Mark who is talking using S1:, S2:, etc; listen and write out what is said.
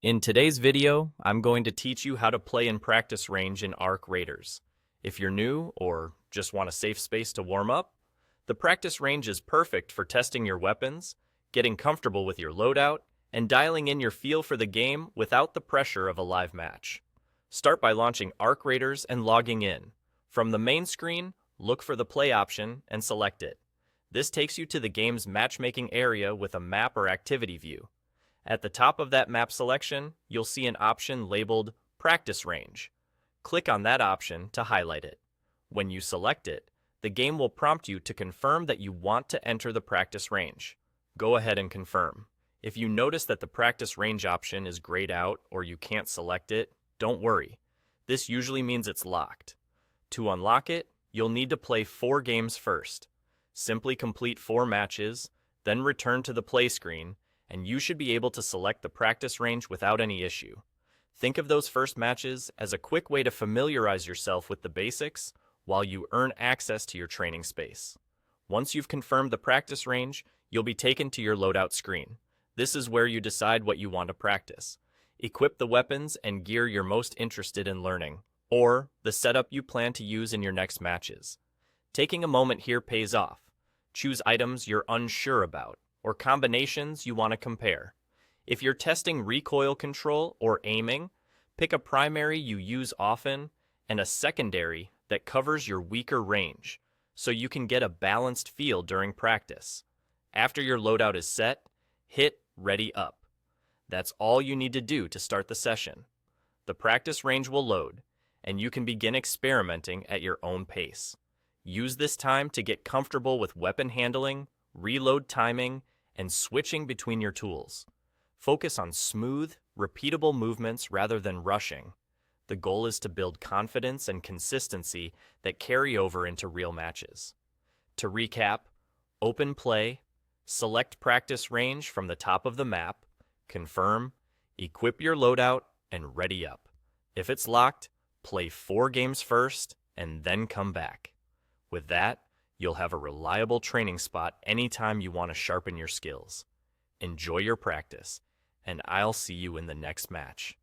S1: In today's video, I'm going to teach you how to play in practice range in Arc Raiders. If you're new or just want a safe space to warm up, the practice range is perfect for testing your weapons, getting comfortable with your loadout, and dialing in your feel for the game without the pressure of a live match. Start by launching Arc Raiders and logging in. From the main screen, look for the play option and select it. This takes you to the game's matchmaking area with a map or activity view. At the top of that map selection, you'll see an option labeled Practice Range. Click on that option to highlight it. When you select it, the game will prompt you to confirm that you want to enter the practice range. Go ahead and confirm. If you notice that the practice range option is grayed out or you can't select it, don't worry. This usually means it's locked. To unlock it, you'll need to play 4 games first. Simply complete 4 matches, then return to the play screen, and you should be able to select the practice range without any issue. Think of those first matches as a quick way to familiarize yourself with the basics while you earn access to your training space. Once you've confirmed the practice range, you'll be taken to your loadout screen. This is where you decide what you want to practice. Equip the weapons and gear you're most interested in learning, or the setup you plan to use in your next matches. Taking a moment here pays off. Choose items you're unsure about, or combinations you want to compare. If you're testing recoil control or aiming, pick a primary you use often and a secondary that covers your weaker range, so you can get a balanced feel during practice. After your loadout is set, hit Ready Up. That's all you need to do to start the session. The practice range will load, and you can begin experimenting at your own pace. Use this time to get comfortable with weapon handling, reload timing, and switching between your tools. Focus on smooth, repeatable movements rather than rushing. The goal is to build confidence and consistency that carry over into real matches. To recap, open play, select practice range from the top of the map, confirm, equip your loadout, and ready up. If it's locked, play 4 games first and then come back. With that, you'll have a reliable training spot anytime you want to sharpen your skills. Enjoy your practice, and I'll see you in the next match.